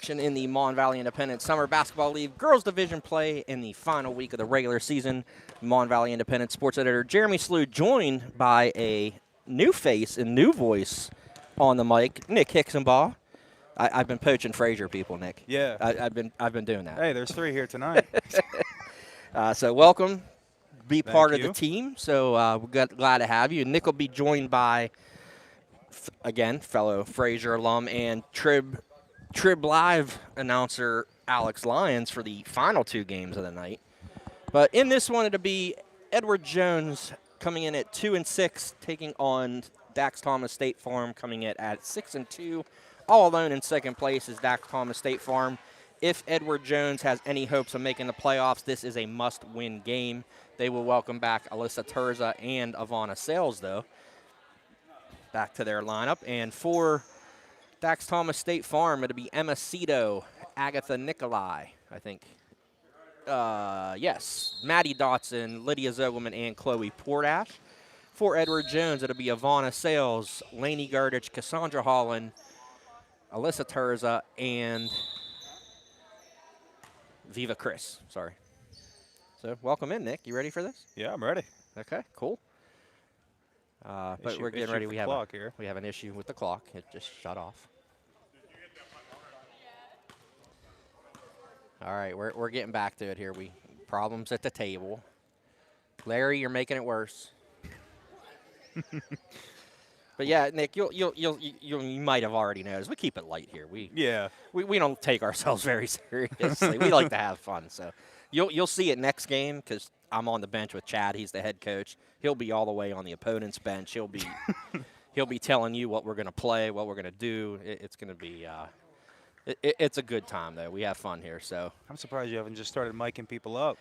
action in the Mon Valley Independent Summer Basketball League Girls Division play in the final week of the regular season. Mon Valley Independent sports editor Jeremy Slew, joined by a new face and new voice on the mic, Nick Hicksonbaugh. I've been poaching Frazier people, Nick. Yeah. I've been doing that. Hey, there's 3 here tonight. So welcome. Be part of you. the team. So we're glad to have you. Nick will be joined by, again, fellow Frazier alum and Trib Live announcer Alex Lyons for the final 2 games of the night. But in this one, it'll be Edward Jones coming in at 2-6, taking on Dax Thomas State Farm, coming in at 6-2. All alone in second place is Dax Thomas State Farm. If Edward Jones has any hopes of making the playoffs, this is a must-win game. They will welcome back Alyssa Terza and Ivana Sales, though, back to their lineup. And for Dax Thomas State Farm, it'll be Emma Cito, Agatha Nikolai, I think. Yes, Maddie Dotson, Lydia Zogelman, and Chloe Portash. For Edward Jones, it'll be Ivana Sales, Lainey Gardich, Cassandra Holland, Alyssa Terza, and Viva Chris. Sorry. So welcome in, Nick. You ready for this? Yeah, I'm ready. Okay, cool. But we're getting ready. We have an issue with the clock. It just shut off. All right, we're getting back to it here. Problems at the table. Larry, you're making it worse. But yeah, Nick, you might have already noticed. We keep it light here. We don't take ourselves very seriously. We like to have fun. So you'll see it next game because I'm on the bench with Chad. He's the head coach. He'll be all the way on the opponent's bench. He'll be telling you what we're going to play, what we're going to do. It's going to be it's a good time though. We have fun here. So I'm surprised you haven't just started miking people up.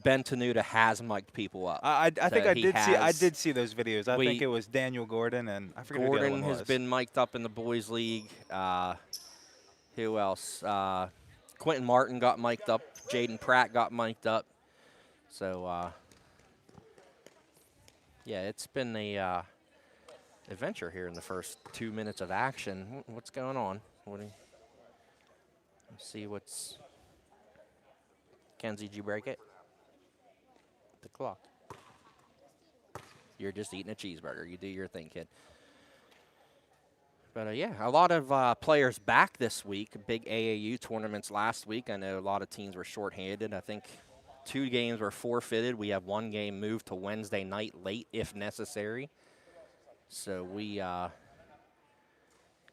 Ben Tenuta has mic'd people up. I think I did see those videos. I think it was Daniel Gordon and I forget who the other one was. Gordon has been mic'd up in the boys league. Who else? Quentin Martin got mic'd up. Jaden Pratt got mic'd up. So yeah, it's been a adventure here in the first 2 minutes of action. What's going on? Let's see what's. Kenzie, did you break it? The clock. You're just eating a cheeseburger. You do your thing, kid. But, yeah, a lot of players back this week. Big AAU tournaments last week. I know a lot of teams were shorthanded. I think 2 games were forfeited. We have 1 game moved to Wednesday night late if necessary. So we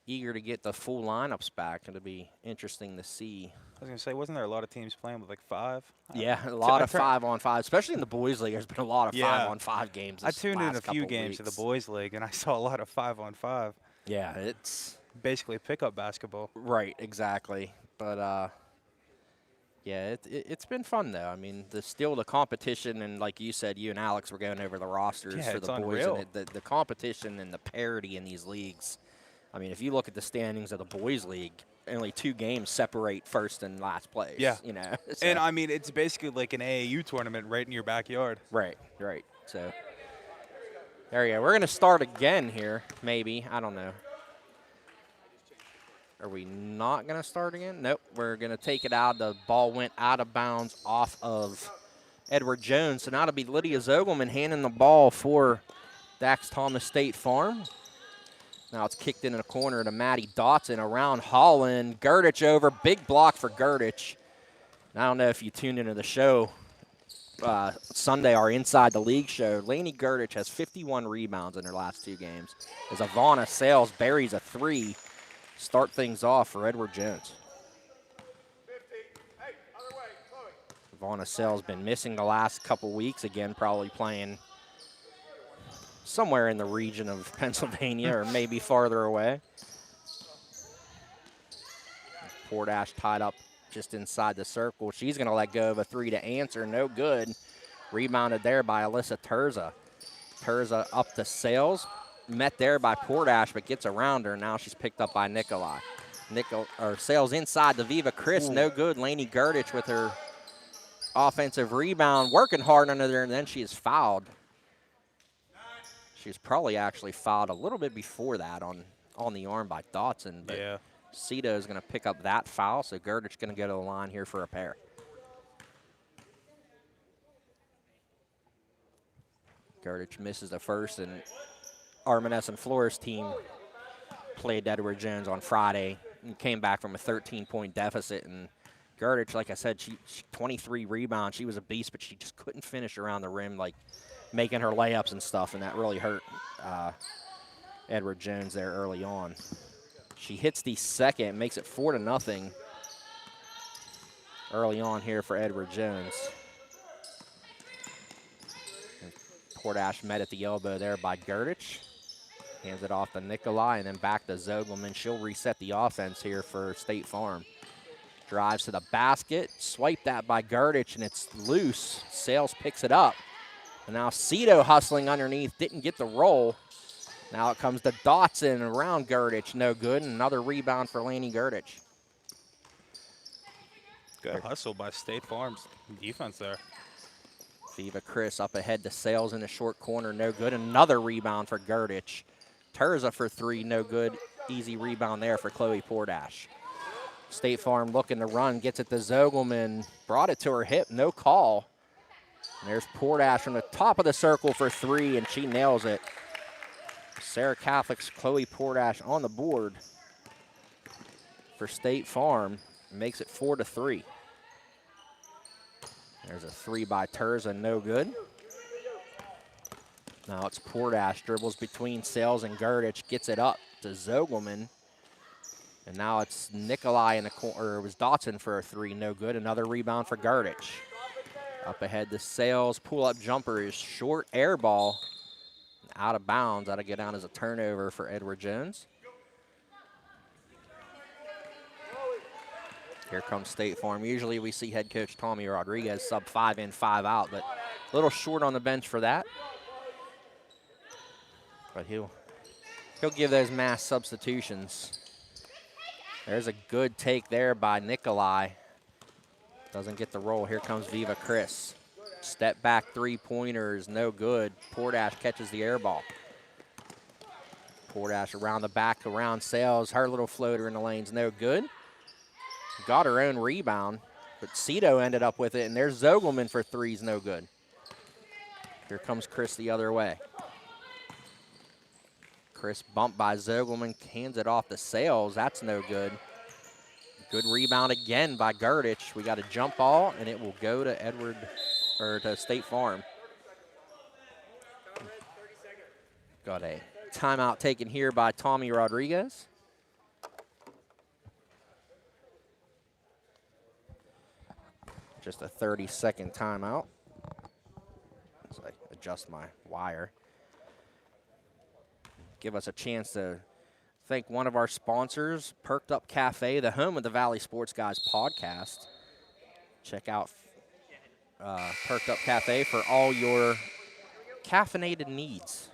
eager to get the full lineups back. It'll be interesting to see. I was going to say, wasn't there a lot of teams playing with like 5? Yeah, a lot of 5-on-5, especially in the boys league. There's been a lot of 5-on-5 games. I tuned in a few games to the boys league, and I saw a lot of 5-on-5. Yeah, it's basically pickup basketball. Right, exactly. But yeah, it's been fun though. I mean, the competition, and like you said, you and Alex were going over the rosters for the boys, unreal. And the competition and the parity in these leagues. I mean, if you look at the standings of the boys league, only 2 games separate first and last place. Yeah. You know. So. And, I mean, it's basically like an AAU tournament right in your backyard. Right. So, there you go. We're going to start again here, maybe. I don't know. Are we not going to start again? Nope. We're going to take it out. The ball went out of bounds off of Edward Jones. So now it'll be Lydia Zogelman handing the ball for Dax Thomas State Farm. Now it's kicked in a corner to Maddie Dotson around Holland. Gurdich over. Big block for Gurdich. I don't know if you tuned into the show Sunday, our Inside the League show. Lainey Gurdich has 51 rebounds in her last 2 games. As Ivana Sales buries a 3. Start things off for Edward Jones. Ivana Sales been missing the last couple weeks. Again, probably playing somewhere in the region of Pennsylvania or maybe farther away. Portash tied up just inside the circle. She's going to let go of a 3 to answer. No good. Rebounded there by Alyssa Terza. Terza up to Sales. Met there by Portash, but gets around her. Now she's picked up by Nikolai. Sales inside the Viva Chris. Ooh. No good. Lainey Gurdich with her offensive rebound. Working hard under there, and then she is fouled. She was probably actually fouled a little bit before that on the arm by Dotson. But yeah. Cito is going to pick up that foul, so Gerdich going to go to the line here for a pair. Gerdich misses the first, and Armaness and Flores team played Edward Jones on Friday and came back from a 13-point deficit. And Gerdich, like I said, she 23 rebounds. She was a beast, but she just couldn't finish around the rim, like making her layups and stuff, and that really hurt Edward Jones there early on. She hits the second, makes it 4-0 early on here for Edward Jones. And Portash met at the elbow there by Gerdich. Hands it off to Nikolai and then back to Zogelman. She'll reset the offense here for State Farm. Drives to the basket, swipe that by Gerdich, and it's loose. Sales picks it up. And now Cito hustling underneath, didn't get the roll. Now it comes to Dotson around Gerdich, no good. And another rebound for Laney Gerdich. Good hustle by State Farm's defense there. Viva Chris up ahead to Sales in the short corner, no good. Another rebound for Gerdich. Terza for three, no good. Easy rebound there for Chloe Portash. State Farm looking to run, gets it to Zogelman, brought it to her hip, no call. And there's Portash from the top of the circle for three, and she nails it. Sarah Catholic's Chloe Portash on the board for State Farm, makes it 4-3. There's a three by Terza, no good. Now it's Portash, dribbles between Sales and Gerdich, gets it up to Zogelman. And now it's Nikolai in the corner, or it was Dotson for a three, no good. Another rebound for Gerdich. Up ahead to Sales, pull-up jumper is short, air ball. Out of bounds, that'll get down as a turnover for Edward Jones. Here comes State Farm. Usually we see head coach Tommy Rodriguez sub 5 in, 5 out, but a little short on the bench for that. But he'll give those mass substitutions. There's a good take there by Nikolai. Doesn't get the roll. Here comes Viva Chris. Step back three-pointer is no good. Portash catches the air ball. Portash around the back, around Sales. Her little floater in the lane's no good. Got her own rebound, but Cito ended up with it, and there's Zogelman for threes, no good. Here comes Chris the other way. Chris bumped by Zogelman, hands it off to Sales. That's no good. Good rebound again by Gerdich. We got a jump ball, and it will go to to State Farm. Got a timeout taken here by Tommy Rodriguez. Just a 30-second timeout. As I adjust my wire. Give us a chance to thank one of our sponsors, Perked Up Cafe, the home of the Valley Sports Guys podcast. Check out Perked Up Cafe for all your caffeinated needs,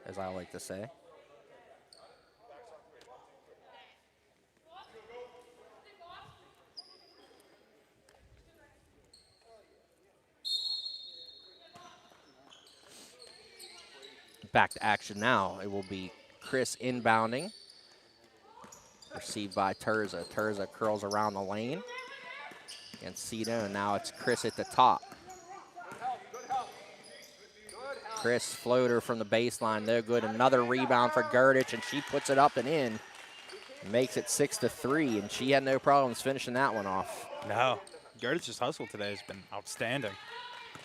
as I like to say. Back to action now. It will be Chris inbounding. Received by Terza. Terza curls around the lane against Cito, and now it's Chris at the top. Chris floater from the baseline, no good. Another rebound for Gerdich, and she puts it up and in. Makes it 6-3, and she had no problems finishing that one off. No, Gerdich's hustle today has been outstanding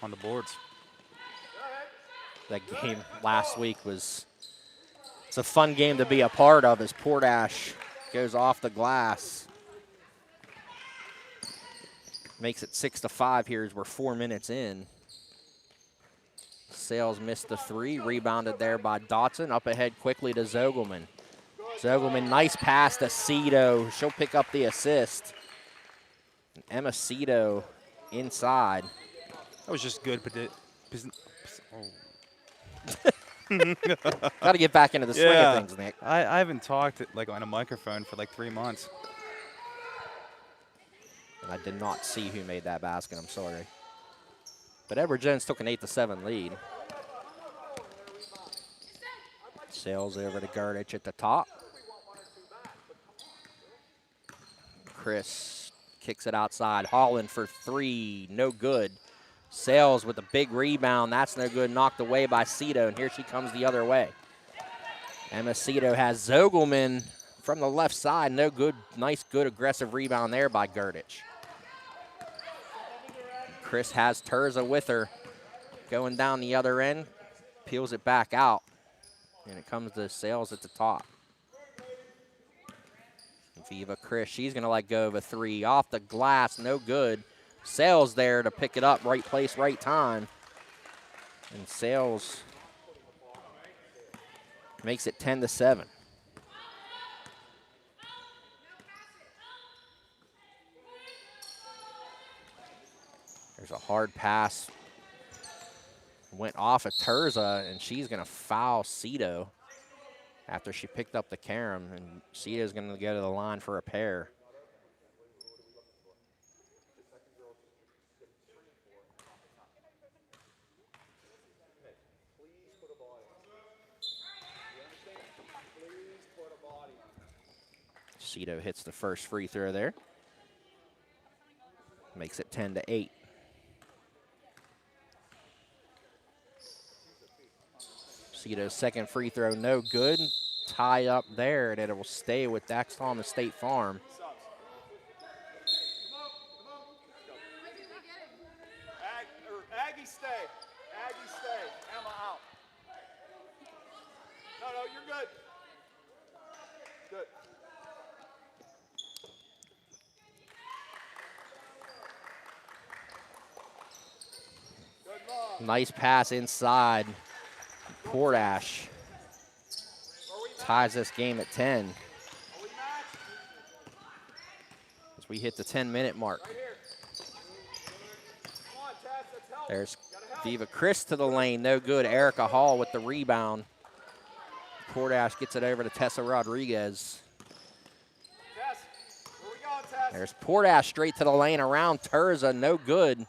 on the boards. That game last week it's a fun game to be a part of as Portash goes off the glass. Makes it 6-5 here as we're 4 minutes in. Sales missed the three, rebounded there by Dotson. Up ahead quickly to Zogelman. Zogelman, nice pass to Cito. She'll pick up the assist. And Emma Cito inside. That was just good, but Got to get back into the swing of things, Nick. I haven't talked like on a microphone for like 3 months. And I did not see who made that basket. I'm sorry. But Edward Jones took an 8-7 lead. Sails over to Gerdich at the top. Chris kicks it outside. Holland for 3, no good. Sales with a big rebound. That's no good. Knocked away by Cito, and here she comes the other way. Emma Cito has Zogelman from the left side. No good. Nice, good, aggressive rebound there by Gerdich. Chris has Terza with her. Going down the other end. Peels it back out. And it comes to Sales at the top. Viva Chris, she's going to let go of a 3. Off the glass, no good. Sales there to pick it up. Right place, right time. And Sales makes it 10-7. There's a hard pass. Went off of Terza, and she's going to foul Cito after she picked up the carom, and Cito's going to go to the line for a pair. Cito hits the first free throw there. Makes it 10-8. Cito's second free throw, no good. Tie up there, and it will stay with Daxton and State Farm. Aggie stay. Aggie stay. Emma out. No, you're good. Good. Nice pass inside. Portash ties this game at 10 as we hit the 10-minute mark. There's Viva Chris to the lane, no good. Erica Hall with the rebound. Portash gets it over to Tessa Rodriguez. There's Portash straight to the lane around Terza, no good.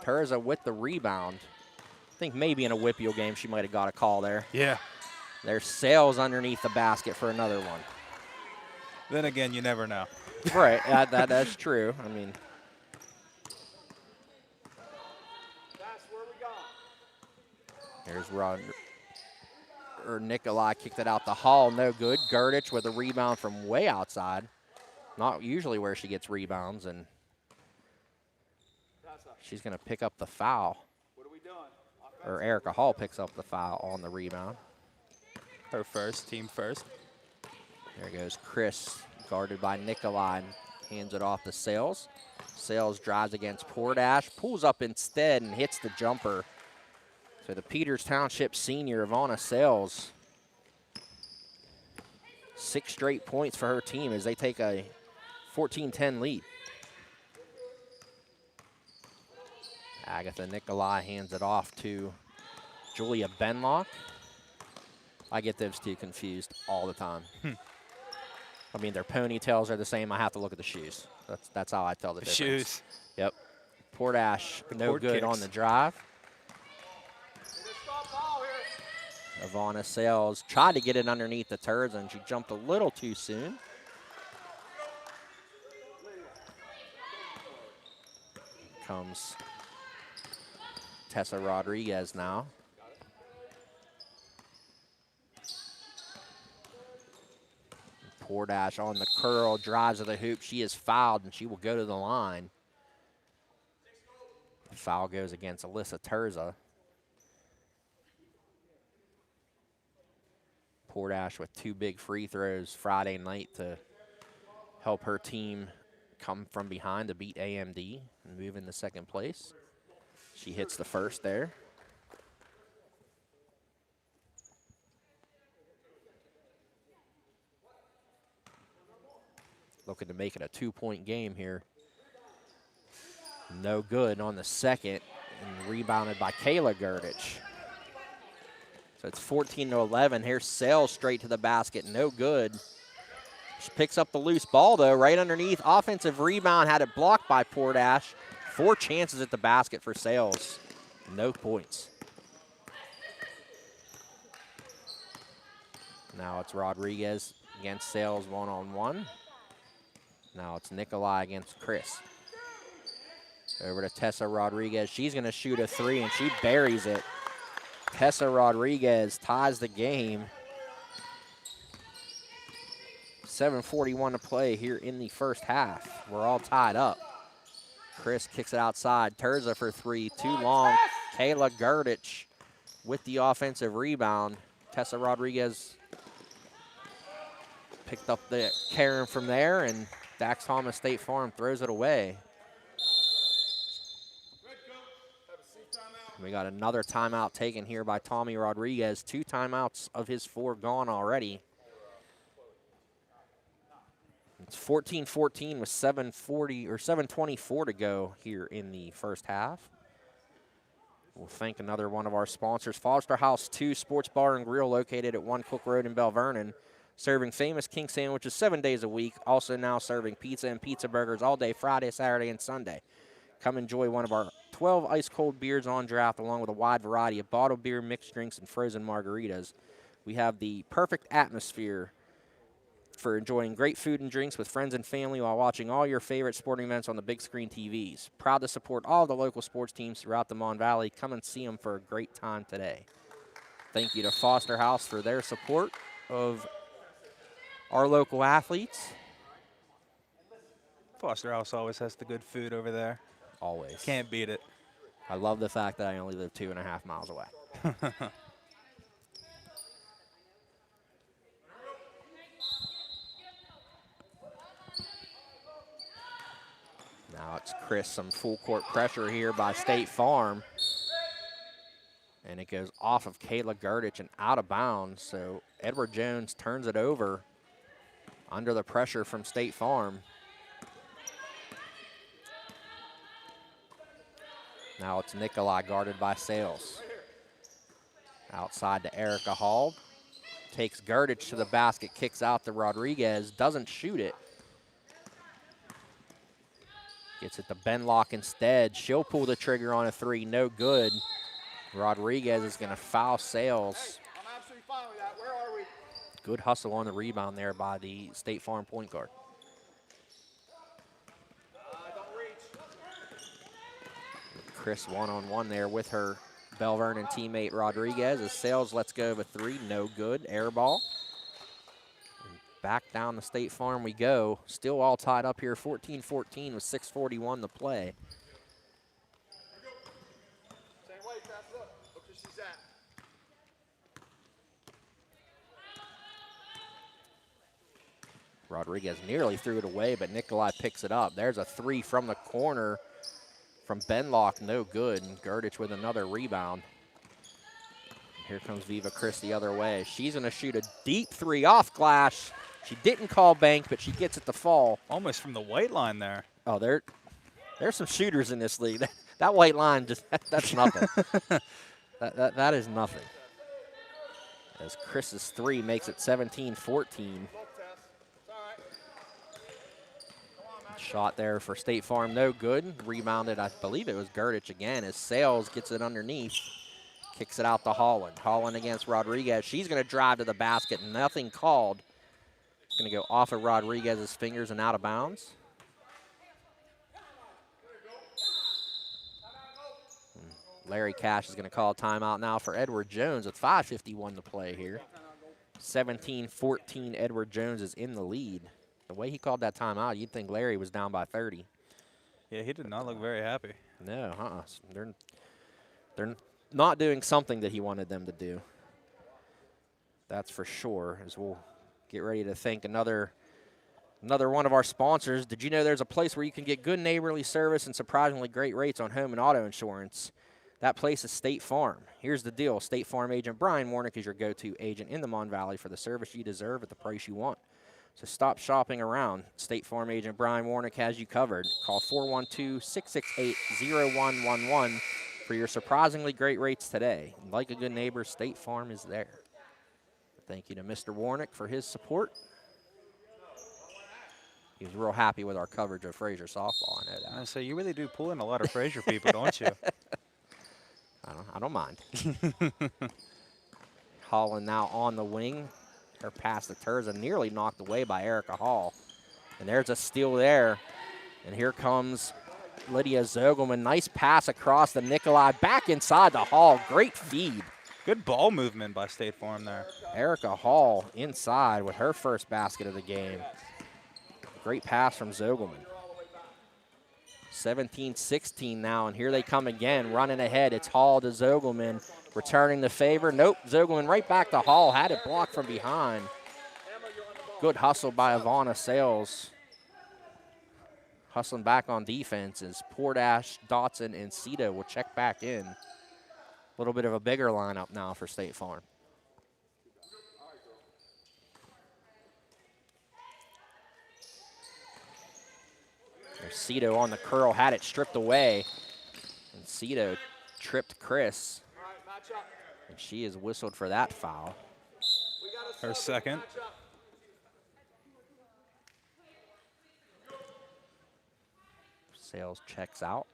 Terza with the rebound. I think maybe in a Whippeal game she might have got a call there. Yeah. There's Sales underneath the basket for another one. Then again, you never know. Right, that's true. I mean, here's Nikolai kicked it out the Hall, no good. Gerdich with a rebound from way outside. Not usually where she gets rebounds, and she's going to pick up the foul. Or Erica Hall picks up the foul on the rebound. Her first, team first. There goes Chris, guarded by Nikolai, and hands it off to Sales. Sales drives against Portash, pulls up instead and hits the jumper. So the Peters Township senior, Ivana Sales, 6 straight points for her team as they take a 14-10 lead. Agatha Nikolai hands it off to Julia Benlock. I get those two confused all the time. I mean, their ponytails are the same. I have to look at the shoes. That's how I tell the difference. Shoes. Yep. Portash, no good kicks on the drive. Ivana Sales tried to get it underneath the Terza, and she jumped a little too soon. Comes Tessa Rodriguez now. Portash on the curl, drives to the hoop. She is fouled, and she will go to the line. The foul goes against Alyssa Terza. Portash with 2 big free throws Friday night to help her team come from behind to beat AMD and move into second place. She hits the first there. Looking to make it a 2-point game here. No good on the second, and rebounded by Kayla Gerdich. So it's 14-11. Here's Sales straight to the basket, no good. She picks up the loose ball, though, right underneath. Offensive rebound, had it blocked by Portash. 4 chances at the basket for Sales. No points. Now it's Rodriguez against Sales one-on-one. Now it's Nikolai against Chris. Over to Tessa Rodriguez. She's going to shoot a 3, and she buries it. Tessa Rodriguez ties the game. 7:41 to play here in the first half. We're all tied up. Chris kicks it outside. Terza for 3, too long. Kayla Gerdich with the offensive rebound. Tessa Rodriguez picked up the Karen from there, and Dax Thomas State Farm throws it away. We got another timeout taken here by Tommy Rodriguez. 2 timeouts of his 4 gone already. It's 14-14 with 7:24 to go here in the first half. We'll thank another one of our sponsors, Foster House 2 Sports Bar and Grill, located at 1 Cook Road in Bell Vernon, serving famous king sandwiches 7 days a week. Also now serving pizza and pizza burgers all day, Friday, Saturday, and Sunday. Come enjoy one of our 12 ice-cold beers on draft, along with a wide variety of bottled beer, mixed drinks, and frozen margaritas. We have the perfect atmosphere for enjoying great food and drinks with friends and family while watching all your favorite sporting events on the big screen TVs. Proud to support all the local sports teams throughout the Mon Valley. Come and see them for a great time today. Thank you to Foster House for their support of our local athletes. Foster House always has the good food over there. Always. Can't beat it. I love the fact that I only live 2.5 miles away. Now it's Chris, some full court pressure here by State Farm. And it goes off of Kayla Gerdich and out of bounds. So Edward Jones turns it over under the pressure from State Farm. Now it's Nikolai guarded by Sales. Outside to Erica Hall. Takes Gerdich to the basket, kicks out to Rodriguez, doesn't shoot it. Gets it to Benlock instead. She'll pull the trigger on a 3, no good. Rodriguez is going to foul Sales. I'm absolutely fine with that. Where are we? Good hustle on the rebound there by the State Farm point guard. Don't reach. Chris one-on-one there with her Bell Vernon teammate Rodriguez. As Sales lets go of a 3, no good, air ball. And back down to State Farm we go. Still all tied up here, 14-14 with 6:41 to play. Same way, pass it up. Look where she's at. Rodriguez nearly threw it away, but Nikolai picks it up. There's a 3 from the corner from Benlock, no good. And Gerdich with another rebound. Here comes Viva Chris the other way. She's going to shoot a deep 3 off glass. She didn't call bank, but she gets it to fall. Almost from the white line there. Oh, there's some shooters in this league. That white line, that's nothing. that is nothing. As Chris's 3 makes it 17-14. Shot there for State Farm, no good. Rebounded, I believe it was Gerdich again, as Sales gets it underneath. Kicks it out to Holland. Holland against Rodriguez. She's going to drive to the basket. Nothing called. It's going to go off of Rodriguez's fingers and out of bounds. Larry Cash is going to call a timeout now for Edward Jones with 5:51 to play here. 17-14, Edward Jones is in the lead. The way he called that timeout, you'd think Larry was down by 30. Yeah, he did not look very happy. No, they're not doing something that he wanted them to do. That's for sure, as we'll get ready to thank another one of our sponsors. Did you know there's a place where you can get good neighborly service and surprisingly great rates on home and auto insurance? That place is State Farm. Here's the deal. State Farm agent Brian Warnick is your go-to agent in the Mon Valley for the service you deserve at the price you want. So stop shopping around. State Farm agent Brian Warnick has you covered. Call 412-668-0111 for your surprisingly great rates today. Like a good neighbor, State Farm is there. Thank you to Mr. Warnick for his support. He was real happy with our coverage of Fraser softball, I know that. So you really do pull in a lot of Fraser people, don't you? I don't mind. Holland now on the wing. Her pass to Terza nearly knocked away by Erica Hall. And there's a steal there. And here comes Lydia Zogelman. Nice pass across the Nikolai. Back inside the Hall. Great feed. Good ball movement by State Farm there. Erica Hall inside with her first basket of the game. Great pass from Zogelman. 17-16 now, and here they come again, running ahead. It's Hall to Zogelman, returning the favor. Nope, Zogelman right back to Hall. Had it blocked from behind. Good hustle by Ivana Sales. Hustling back on defense is Portash, Dotson, and Cito will check back in. A little bit of a bigger lineup now for State Farm. There's Cito on the curl, had it stripped away. And Cito tripped Chris. And she is whistled for that foul. Her second. Sales checks out.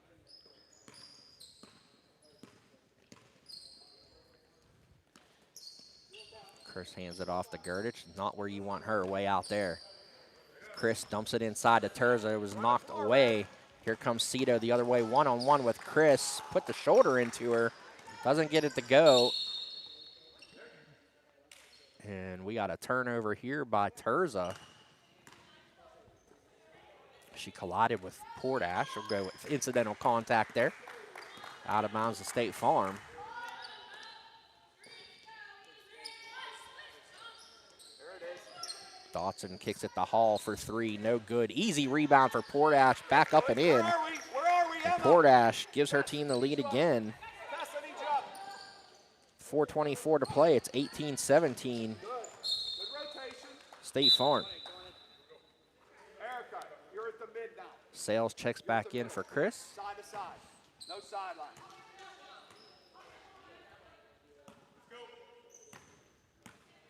Chris hands it off to Gerdich. Not where you want her, way out there. Chris dumps it inside to Terza. It was knocked away. Here comes Cito the other way, one-on-one with Chris. Put the shoulder into her. Doesn't get it to go. And we got a turnover here by Terza. She collided with Portash. We'll go with incidental contact there. Out of bounds to State Farm. Dotson kicks it to Hall for three, no good. Easy rebound for Portash, back up and in. And Portash gives her team the lead again. 4:24 to play, it's 18-17. State Farm. Sales checks back in for Chris. Side to side, no sideline.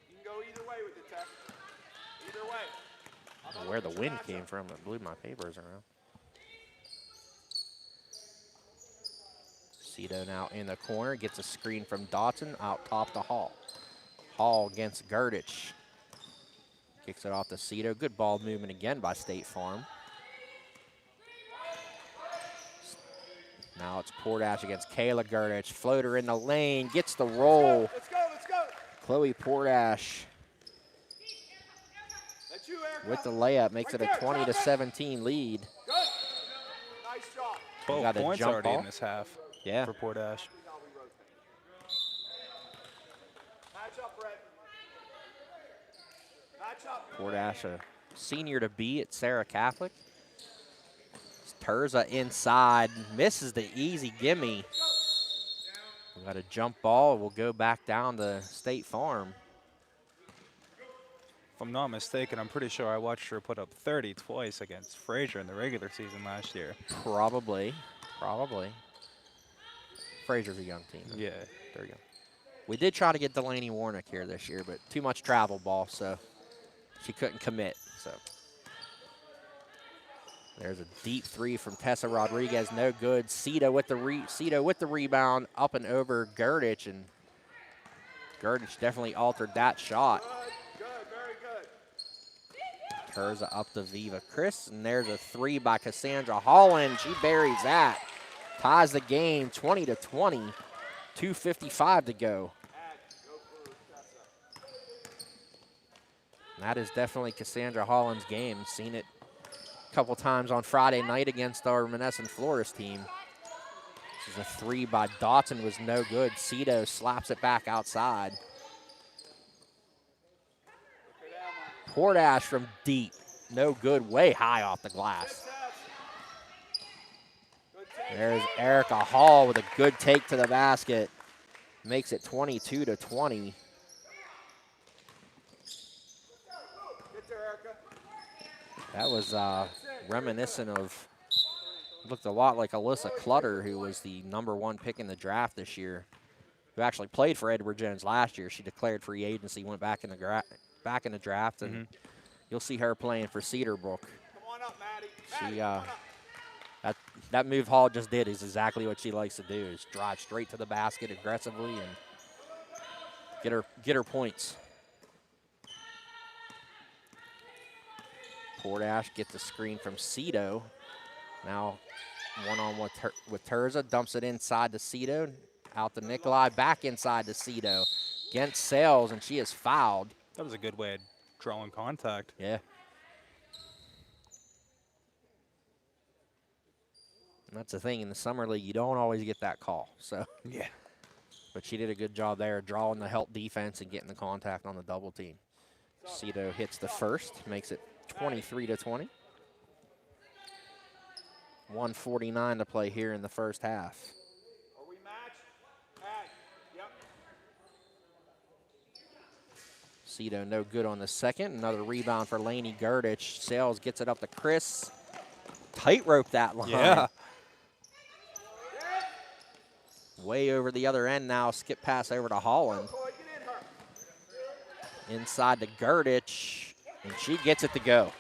You can go either way with it, Tech. Either way. I don't know where the wind came from that blew my papers around. Cito now in the corner, gets a screen from Dotson, out top to Hall. Hall against Gerdich. Kicks it off to Cito. Good ball movement again by State Farm. Now it's Portash against Kayla Gerdich. Floater in the lane, gets the roll. Let's go, let's go. Chloe Portash That's you, Erica. with the layup makes it a 20-17 lead. Good. Nice job. 12 Got a points jump already ball. in this half Yeah. for Portash. Match up, Brett. Match up. Portash, a senior to be at Sarah Catholic. Terza inside, misses the easy gimme. We got a jump ball. We'll go back down to State Farm. If I'm not mistaken, I'm pretty sure I watched her put up 30 twice against Fraser in the regular season last year. Probably. Fraser's a young team. Yeah. There you go. We did try to get Delaney Warnick here this year, but too much travel ball, so she couldn't commit. So there's a deep three from Tessa Rodriguez, no good. Cito with the rebound, up and over Gerdich, and Gerdich definitely altered that shot. Good, very good. Terza up to Viva Chris, and there's a three by Cassandra Holland. She buries that. Ties the game 20-20, 2:55 to go. And that is definitely Cassandra Holland's game. Seen it couple times on Friday night against our Monessen Florist team. This is a three by Dotson, was no good. Cito slaps it back outside. Portash from deep, no good, way high off the glass. There's Erica Hall with a good take to the basket. Makes it 22-20. That was reminiscent of, looked a lot like Alyssa Clutter, who was the #1 pick in the draft this year, who actually played for Edward Jones last year. She declared free agency, went back in the draft, and you'll see her playing for Cedarbrook. Come on up, Maddie. She that move Hall just did is exactly what she likes to do, is drive straight to the basket aggressively and get her points. Portash gets a screen from Cito. Now one-on-one with Terza, dumps it inside to Cito. Out to Nikolai, back inside to Cito. Against Sales, and she is fouled. That was a good way of drawing contact. Yeah. And that's the thing, in the summer league, you don't always get that call. So, Yeah. but she did a good job there, drawing the help defense and getting the contact on the double team. Cito hits the first, makes it 23-20. 1:49 to play here in the first half. Are we matched? Ag. Yep. Cito no good on the second. Another rebound for Laney Gurdich. Sales gets it up to Chris. Tightrope that line. Yeah. Way over the other end now. Skip pass over to Holland. Inside to Gurdich, and she gets it to go.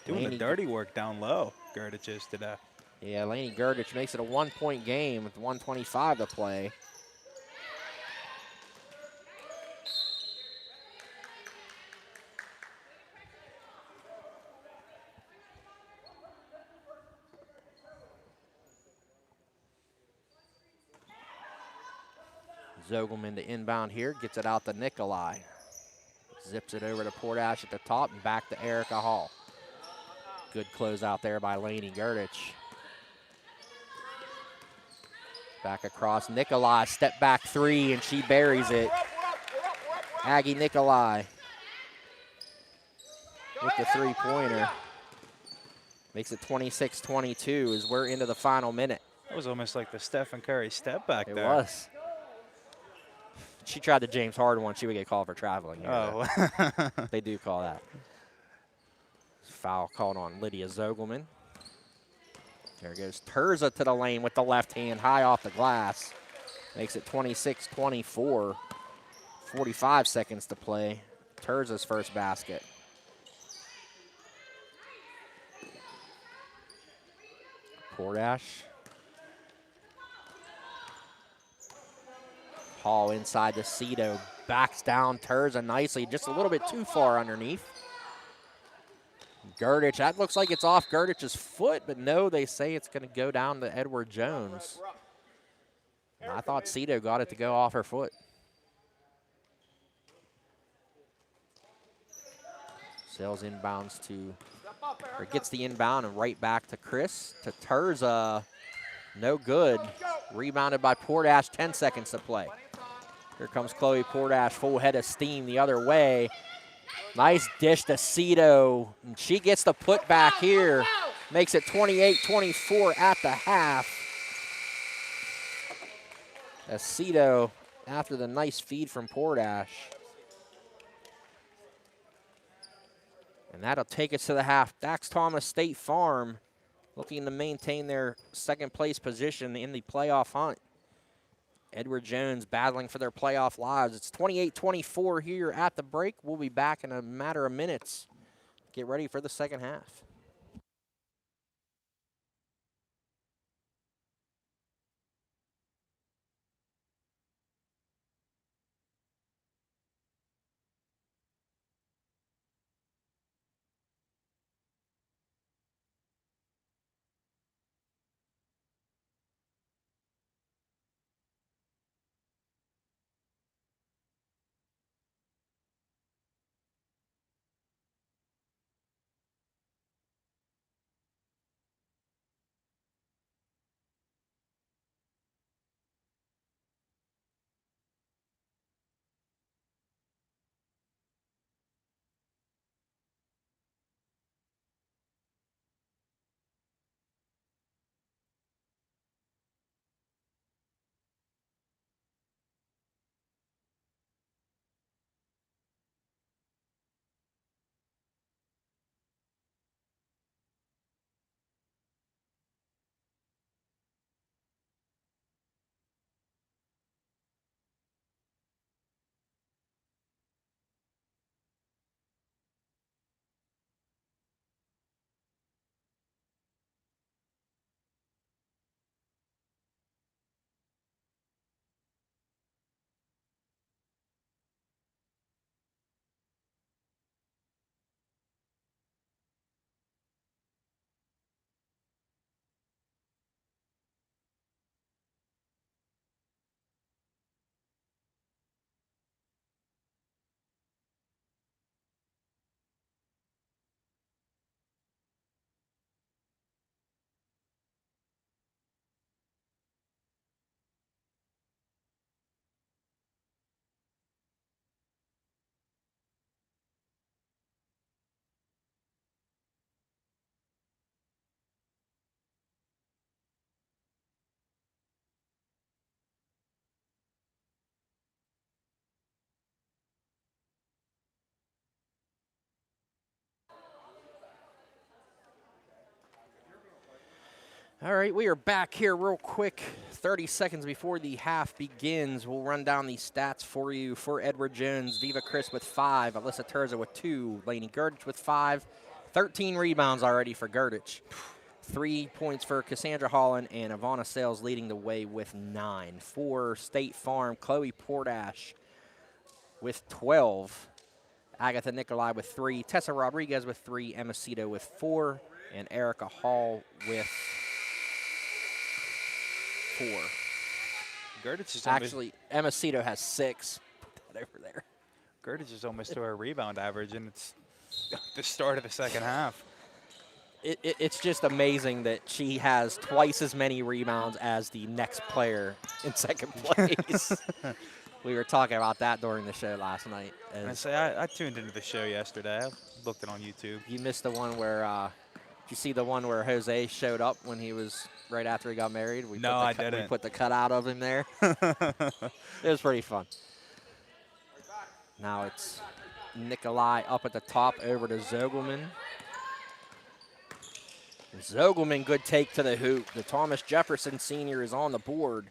Doing the dirty work down low, Gurdich is today. Yeah, Laney Gurdich makes it a 1-point game with 1:25 to play. Zogelman to inbound here, gets it out to Nikolai. Zips it over to Portash at the top and back to Erica Hall. Good close out there by Laney Gurdich. Back across, Nikolai, step back three, and she buries it. Aggie Nikolai with the three-pointer. Makes it 26-22 as we're into the final minute. That was almost like the Stephen Curry step back It there. was. She tried the James Harden one, she would get called for traveling. Oh. They do call that. Foul called on Lydia Zogelman. There goes Terza to the lane with the left hand, high off the glass. Makes it 26-24. 45 seconds to play. Terza's first basket. Portash. Hall inside to Cito. Backs down Terza nicely, just a little bit too far underneath. Gurdich, that looks like it's off Girdich's foot, but no, they say it's going to go down to Edward Jones. And I thought Cito got it to go off her foot. Sales inbounds to, or gets the inbound and right back to Chris, to Terza. No good. Rebounded by Portash, 10 seconds to play. Here comes Chloe Portash, full head of steam the other way. Nice dish to Cito, and she gets the putback here. Makes it 28-24 at the half. As Cito, after the nice feed from Portash. And that'll take us to the half. Dax Thomas State Farm looking to maintain their second place position in the playoff hunt. Edward Jones battling for their playoff lives. It's 28-24 here at the break. We'll be back in a matter of minutes. Get ready for the second half. All right, we are back here real quick. 30 seconds before the half begins. We'll run down these stats for you. For Edward Jones, Viva Chris with 5, Alyssa Terza with 2, Lainey Gurdich with 5, 13 rebounds already for Gurdich. 3 points for Cassandra Holland, and Ivana Sales leading the way with 9. For State Farm, Chloe Portash with 12, Agatha Nikolai with 3, Tessa Rodriguez with 3, Emma Cito with 4, and Erica Hall with 4. Gurdich is Actually, Emma Cito has 6. Put that over there. Gurdich is almost to her rebound average, and it's the start of the second half. It's just amazing that she has twice as many rebounds as the next player in second place. We were talking about that during the show last night. And I tuned into the show yesterday. I looked it on YouTube. You missed the one where, did you see the one where Jose showed up when he was right after he got married? No, I didn't. We put the cutout of him there. It was pretty fun. Now it's Nikolai up at the top over to Zogelman. Zogelman, good take to the hoop. The Thomas Jefferson senior is on the board.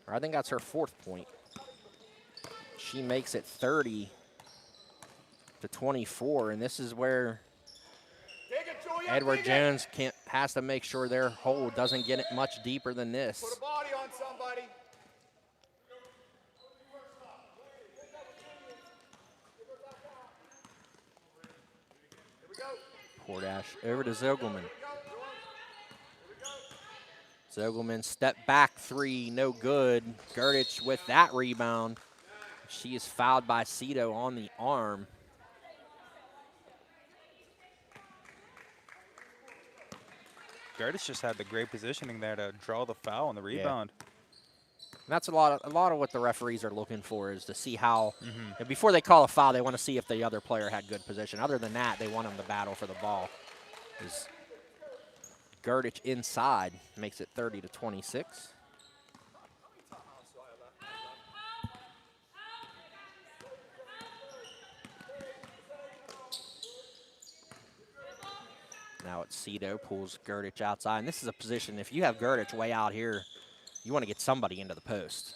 Or I think that's her 4th point. She makes it 30-24, and this is where Edward Jones has to make sure their hole doesn't get it much deeper than this. Put a body on somebody. Portash over to Zogelman. Zogelman step back 3, no good. Gurdich with that rebound. She is fouled by Cito on the arm. Gurdich just had the great positioning there to draw the foul on the rebound. Yeah. That's a lot of what the referees are looking for, is to see how, and before they call a foul, they want to see if the other player had good position. Other than that, they want them to battle for the ball. Gurdich inside makes it 30-26. Now it's Cito, pulls Gurdich outside. And this is a position, if you have Gurdich way out here, you want to get somebody into the post.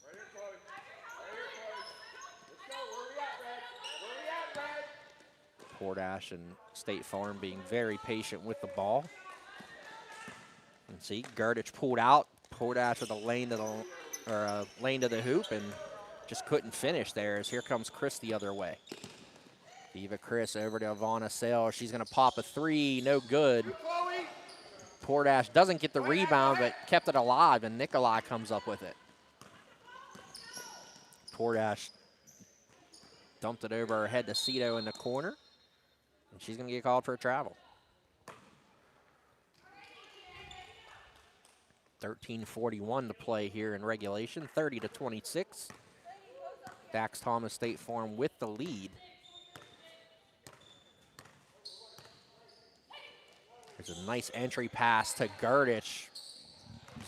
Right here, Chloe. Right here, Chloe. Let's go. Where we at, Red? Where we at, Red? Portash and State Farm being very patient with the ball. And see, Gurdich pulled out. Portash with a lane to the hoop and just couldn't finish there, as here comes Chris the other way. Viva Chris over to Ivana Sales. She's going to pop a 3, no good. Chloe. Portash doesn't get the rebound, but kept it alive, and Nikolai comes up with it. Portash dumped it over her head to Cito in the corner, and she's going to get called for a travel. 13:41 to play here in regulation, 30-26. Dax Thomas State Farm with the lead. There's a nice entry pass to Gurdich.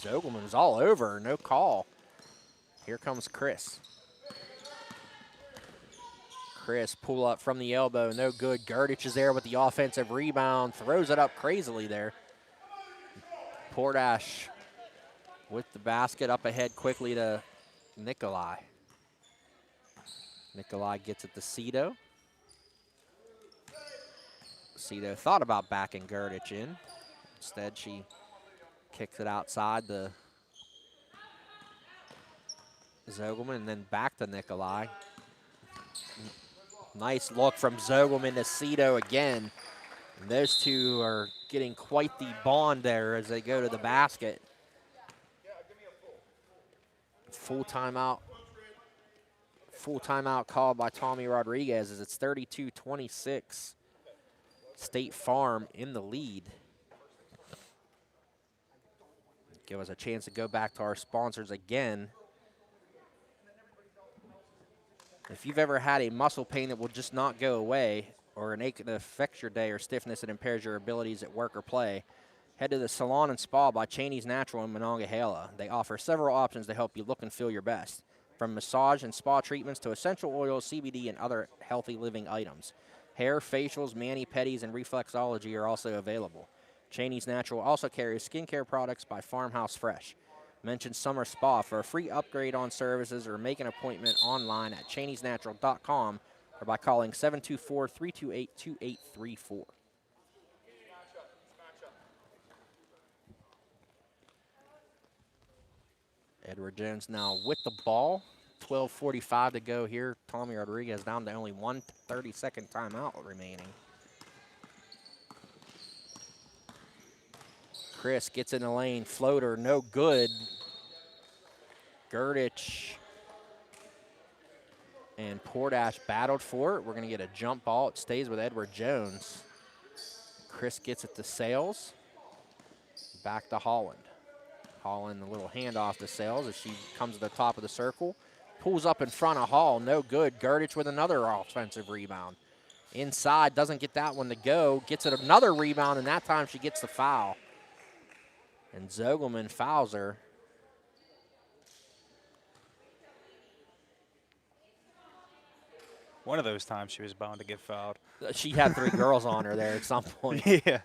Zogelman's all over, no call. Here comes Chris. Chris pull up from the elbow, no good. Gurdich is there with the offensive rebound, throws it up crazily there. Portash with the basket, up ahead quickly to Nikolai. Nikolai gets it to Cito. Cito thought about backing Gurdich in. Instead, she kicks it outside to Zogelman and then back to Nikolai. Nice look from Zogelman to Cito again. And those two are getting quite the bond there as they go to the basket. Full timeout. Full timeout called by Tommy Rodriguez as it's 32-26. State Farm in the lead. Give us a chance to go back to our sponsors again. If you've ever had a muscle pain that will just not go away, or an ache that affects your day, or stiffness that impairs your abilities at work or play, head to the Salon and Spa by Cheney's Natural in Monongahela. They offer several options to help you look and feel your best, from massage and spa treatments to essential oils, CBD, and other healthy living items. Hair, facials, mani-pedis, and reflexology are also available. Cheney's Natural also carries skincare products by Farmhouse Fresh. Mention Summer Spa for a free upgrade on services or make an appointment online at cheneysnatural.com or by calling 724-328-2834. Edward Jones now with the ball. 12:45 to go here. Tommy Rodriguez down to only 1 30-second timeout remaining. Chris gets in the lane. Floater, no good. Gurdich and Portash battled for it. We're going to get a jump ball. It stays with Edward Jones. Chris gets it to Sales. Back to Holland. Holland, a little handoff to Sales as she comes to the top of the circle. Pulls up in front of Hall, no good. Gurdich with another offensive rebound. Inside, doesn't get that one to go. Gets it another rebound, and that time she gets the foul. And Zogelman fouls her. One of those times she was bound to get fouled. She had 3 girls on her there at some point. Yeah.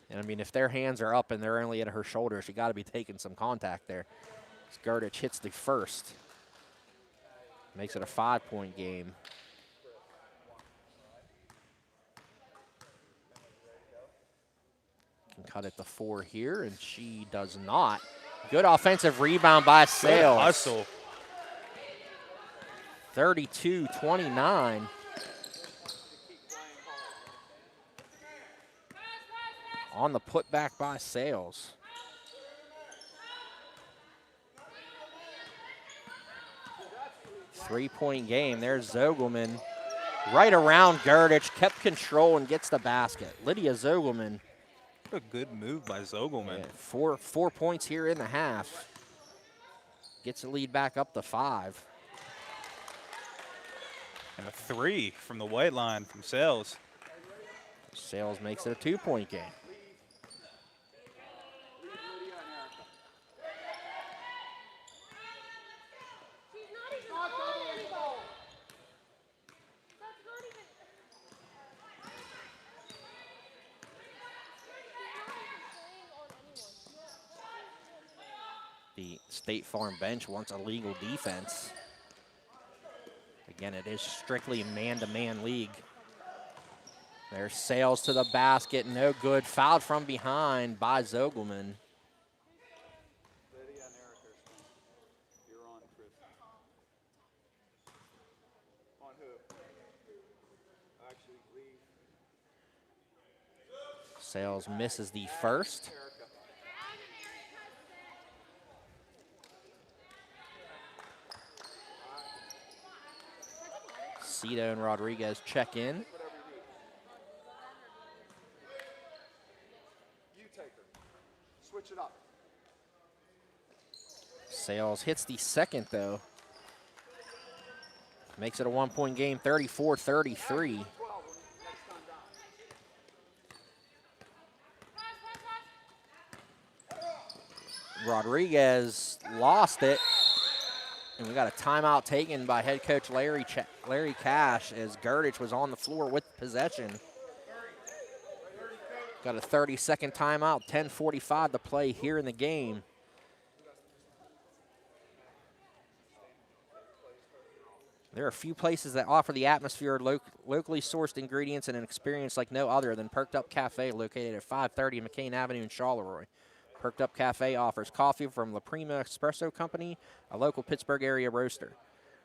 And I mean, if their hands are up and they're only at her shoulder, she got to be taking some contact there. Gurdich hits the first. Makes it a 5-point game. Can cut it to 4 here, and she does not. Good offensive rebound by Sales. Good hustle. 32-29. On the putback by Sales. Three-point game. There's Zogelman. Right around Gurdich, kept control and gets the basket. Lydia Zogelman. What a good move by Zogelman. Yeah, four points here in the half. Gets the lead back up to 5. And a 3 from the white line from Sales. Sales makes it a 2-point game. The State Farm bench wants a legal defense. Again, it is strictly man-to-man league. There's Sales to the basket, no good. Fouled from behind by Zogelman. You're on, Chris. On who? Actually, leave. Sales misses the first. Cito and Rodriguez check in. You take her. Switch it up. Sales hits the second, though. Makes it a 1-point game, 34-33. Rodriguez lost it. And we got a timeout taken by head coach Larry Cash as Gurdich was on the floor with possession. Got a 30-second timeout, 10:45 to play here in the game. There are a few places that offer the atmosphere of locally sourced ingredients and an experience like no other than Perked Up Cafe, located at 530 McCain Avenue in Charleroi. Perked Up Cafe offers coffee from La Prima Espresso Company, a local Pittsburgh area roaster.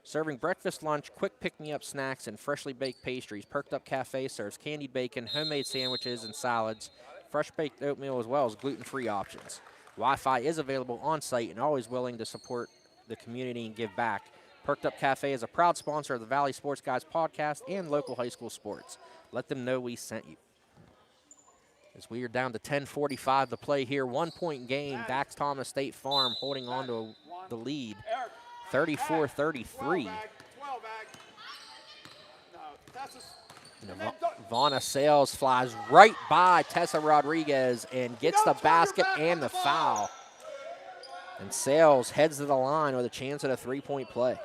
Serving breakfast, lunch, quick pick-me-up snacks, and freshly baked pastries, Perked Up Cafe serves candied bacon, homemade sandwiches, and salads, fresh baked oatmeal, as well as gluten-free options. Wi-Fi is available on-site and always willing to support the community and give back. Perked Up Cafe is a proud sponsor of the Valley Sports Guys podcast and local high school sports. Let them know we sent you. As we are down to 10:45 to play here, 1-point game. Dax Thomas State Farm holding on to the lead, 34-33. Vonna Sales flies right by Tessa Rodriguez and gets the basket and the foul. And Sales heads to the line with a chance at a 3-point play.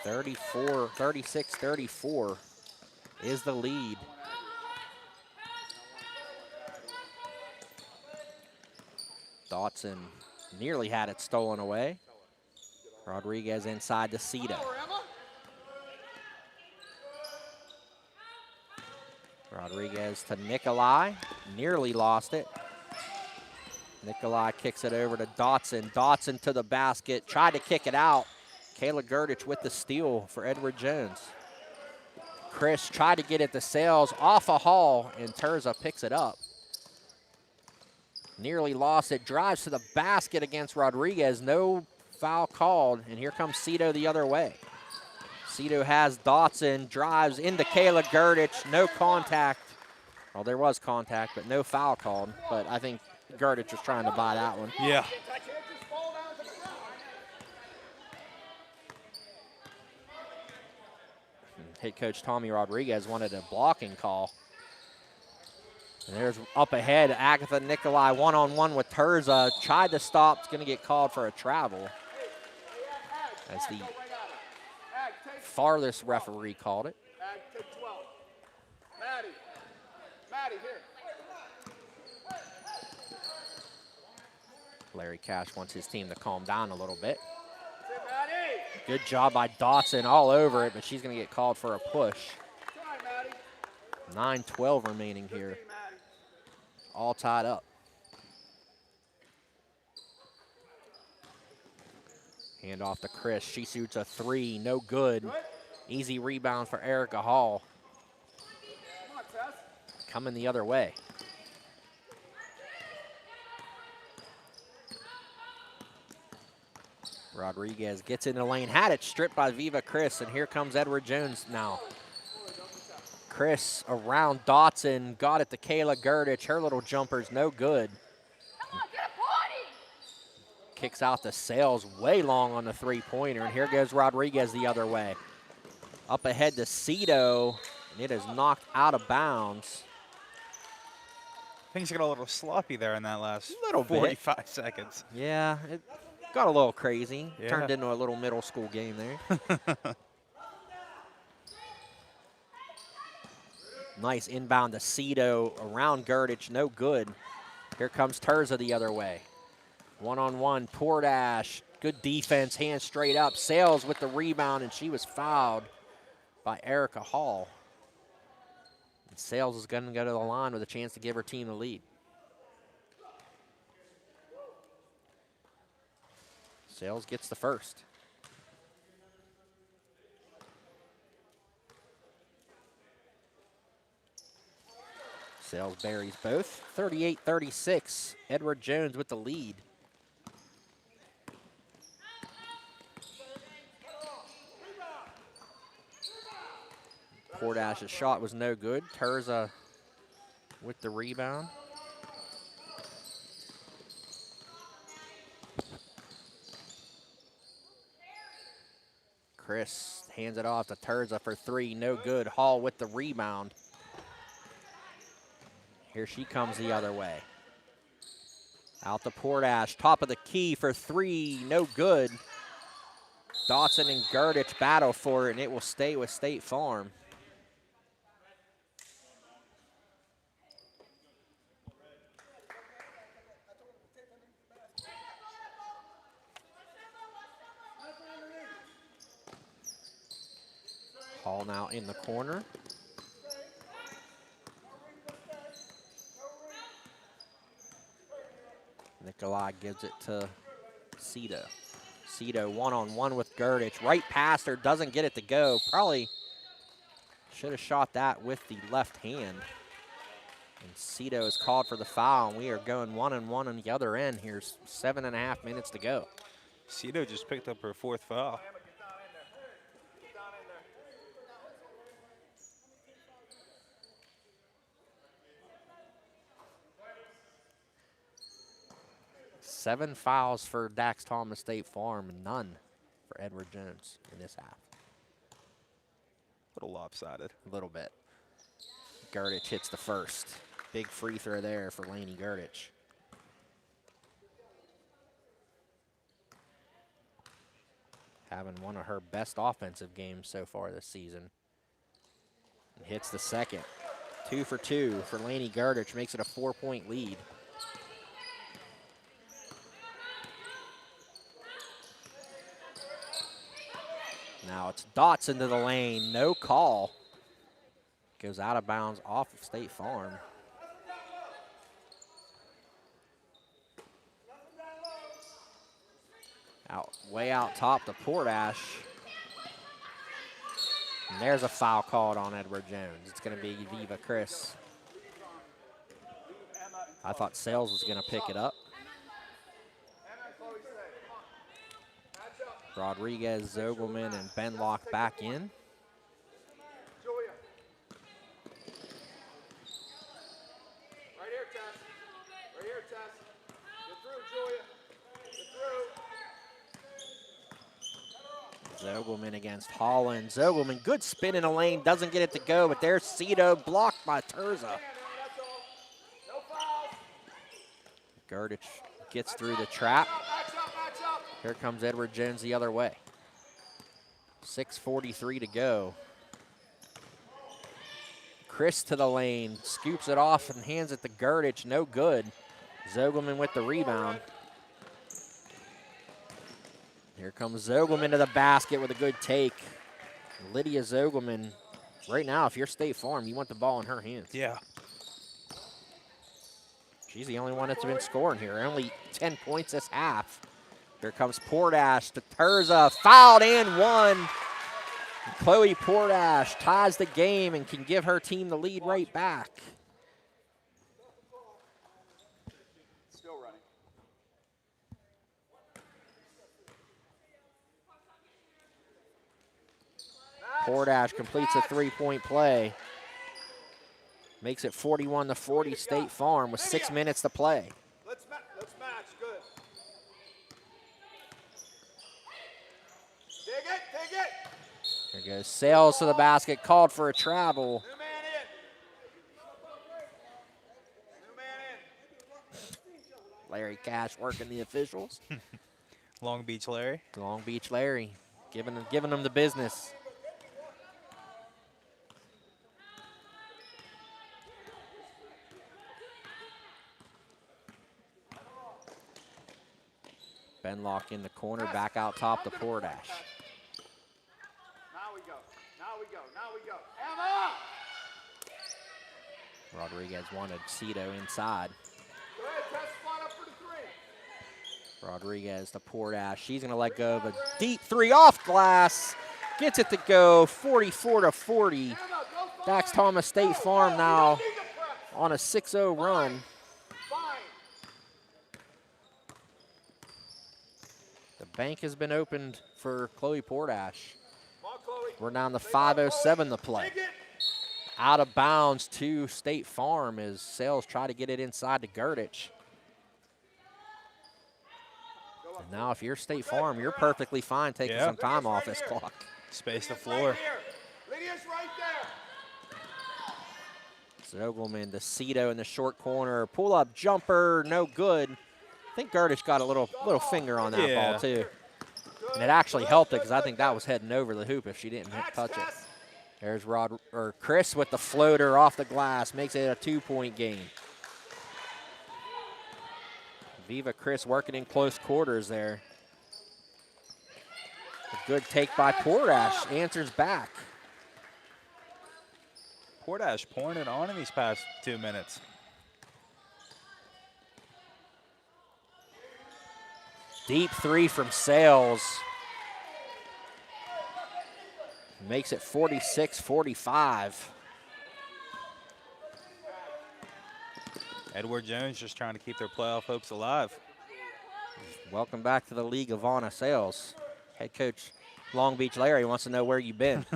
36-34 is the lead. Dotson nearly had it stolen away. Rodriguez inside to Cito. Rodriguez to Nikolai, nearly lost it. Nikolai kicks it over to Dotson. Dotson to the basket, tried to kick it out. Kayla Gurdich with the steal for Edward Jones. Chris tried to get it to Sales off a Hall, and Terza picks it up. Nearly lost it, drives to the basket against Rodriguez. No foul called, and here comes Cito the other way. Cito has Dotson, drives into Kayla Gurdich, no contact. Well, there was contact, but no foul called. But I think Gurdich was trying to buy that one. Yeah. Head coach Tommy Rodriguez wanted a blocking call. And there's up ahead, Agatha Nikolai one-on-one with Terza. Tried to stop, it's gonna get called for a travel. As the farthest referee called it. Maddie, here. Larry Cash wants his team to calm down a little bit. Sit, Maddie. Good job by Dotson all over it, but she's gonna get called for a push. Try, Maddie. 9:12 remaining here, all tied up. Hand off to Chris, she shoots a three, no good. Easy rebound for Erica Hall. Come on, Tess. Coming the other way. Rodriguez gets in the lane, had it stripped by Viva Chris, and here comes Edward Jones now. Chris around Dotson, got it to Kayla Gurdich. Her little jumper's no good. Come on, get a body! Kicks out the Sales, way long on the three-pointer, and here goes Rodriguez the other way. Up ahead to Cito, and it is knocked out of bounds. Things got a little sloppy there in that last Little bit. 45 seconds. Yeah, it got a little crazy. Yeah. Turned into a little middle school game there. Nice inbound to Cito, around Gurdich, no good. Here comes Terza the other way. One-on-one, Portash, good defense, hands straight up. Sales with the rebound, and she was fouled by Erica Hall. And Sales is gonna go to the line with a chance to give her team the lead. Sales gets the first. Sales buries both. 38-36. Edward Jones with the lead. Pordash's shot was no good. Terza with the rebound. Chris hands it off to Terza for three, no good. Hall with the rebound. Here she comes the other way. Out to Portash, top of the key for three, no good. Dotson and Gurdich battle for it, and it will stay with State Farm. Hall now in the corner. Nikolai gives it to Cito. Cito one-on-one with Gurdich. Right past her, doesn't get it to go. Probably should have shot that with the left hand. And Cito is called for the foul, and we are going 1-on-1 on the other end. Here's 7.5 minutes to go. Cito just picked up her fourth foul. 7 fouls for Dax Thomas State Farm, and none for Edward Jones in this half. A little lopsided. A little bit. Gurdich hits the first. Big free throw there for Lainey Gurdich. having one of her best offensive games so far this season. And hits the second. 2 for 2 for Lainey Gardich, makes it a 4-point lead. Now it's dots into the lane, no call. Goes out of bounds off of State Farm. Way out top to Portash. And there's a foul called on Edward Jones. It's going to be Viva Chris. I thought Sales was going to pick it up. Rodriguez, Zogelman, and Benlock back in. Zogelman against Holland. Zogelman, good spin in the lane, doesn't get it to go, but there's Cito, blocked by Terza. Gardich gets through the trap. Here comes Edward Jones the other way. 6:43 to go. Chris to the lane, scoops it off and hands it to Gardich, no good. Zogelman with the rebound. Here comes Zogelman to the basket with a good take. Lydia Zogelman, right now, if you're State Farm, you want the ball in her hands. Yeah. She's the only one that's been scoring here. Only 10 points this half. Here comes Portash to Terza, fouled and one. And Chloe Portash ties the game and can give her team the lead right back. Still running. Portash completes a three-point play. Makes it 41-40 State Farm with 6 minutes to play. Let's match. Good. Dig it. There goes Sales to the basket, called for a travel. New man in. Larry Cash working the officials. Long Beach Larry. Long Beach Larry giving them the business. Benlock in the corner, back out top to Portash. Now we go. Emma! Rodriguez wanted Cito inside. Go ahead, test spot up for the 3. Rodriguez to Portash. She's going to let go of a deep three off glass. Gets it to go, 44-40. Dax Thomas State Farm now on a 6-0 run. The bank has been opened for Chloe Portash. We're down to 5:07 to play. Out of bounds to State Farm as Sales try to get it inside to Gardich. And now if you're State Farm, you're perfectly fine taking some time off this clock. Space the floor. Lydia's right there. Zogelman to Cito in the short corner. Pull-up jumper, no good. I think Gardich got a little finger on that ball too. And it actually helped it because I think that was heading over the hoop if she didn't touch it. There's Chris with the floater off the glass, makes it a 2-point game. Viva Chris working in close quarters there. A good take by Portash, answers back. Portash pouring it on in these past 2 minutes. Deep three from Sales. Makes it 46-45. Edward Jones just trying to keep their playoff hopes alive. Welcome back to the League of Ivana Sales. Head coach Long Beach Larry wants to know where you've been.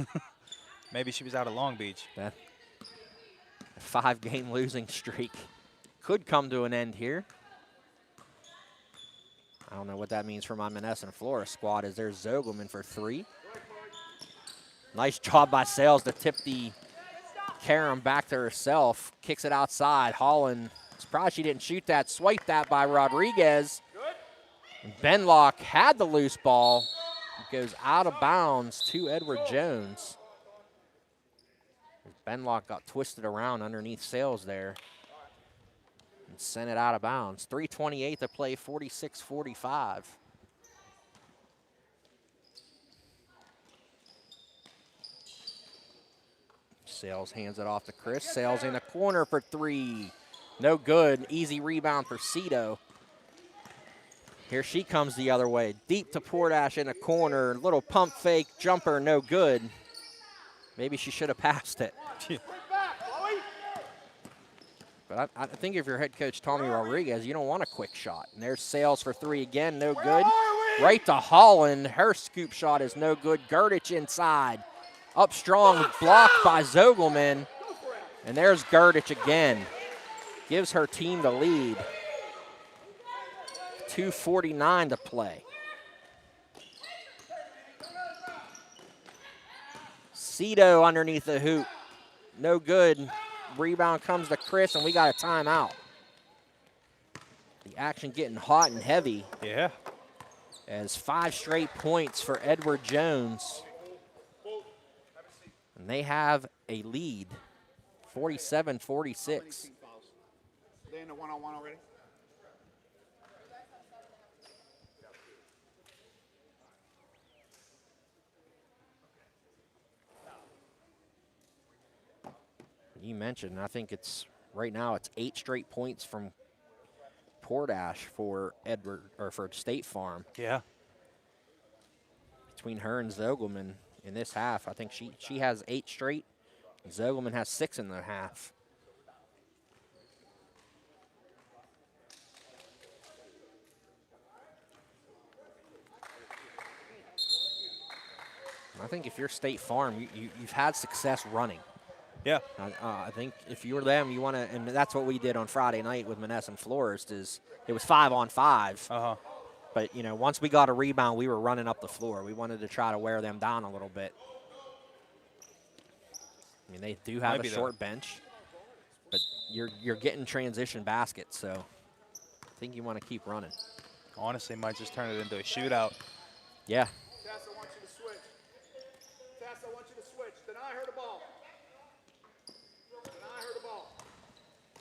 Maybe she was out of Long Beach. That 5-game losing streak could come to an end here. I don't know what that means for my Menneson Flora squad as there's Zogelman for 3. Nice job by Sales to tip the carom back to herself. Kicks it outside. Holland, surprised she didn't shoot that. Swiped that by Rodriguez. And Benlock had the loose ball. Goes out of bounds to Edward Jones. Benlock got twisted around underneath Sales there and sent it out of bounds. 3:28 to play, 46-45. Sales hands it off to Chris. Sales in the corner for three. No good. Easy rebound for Cito. Here she comes the other way. Deep to Portash in the corner. Little pump fake jumper, no good. Maybe she should have passed it. But I think if you're head coach Tommy Rodriguez, you don't want a quick shot. And there's Sales for three again, no good. Right to Holland. Her scoop shot is no good. Gerdich inside. Up strong, blocked by Zogelman. And there's Gerdich again. Gives her team the lead. 2:49 to play. Cito underneath the hoop. No good. Rebound comes to Chris, and we got a timeout. The action getting hot and heavy. Yeah. As 5 straight points for Edward Jones. And they have a lead, 47-46. They in the one-on-one already? You mentioned, I think it's right now it's 8 straight points from Portash for Edward or for State Farm. Yeah. Between her and Zogelman in this half, I think she has 8 straight. Zogelman has 6 in the half. I think if you're State Farm, you've had success running. Yeah. I think if you were them, you want to, and that's what we did on Friday night with Maness and Florist, is it was 5-on-5. Uh-huh. But, you know, once we got a rebound, we were running up the floor. We wanted to try to wear them down a little bit. I mean, they do have a short bench, but you're getting transition baskets, so I think you want to keep running. Honestly, might just turn it into a shootout. Yeah. Tess, I want you to switch. Tess, I want you to switch. Deny her the ball. Deny her the ball.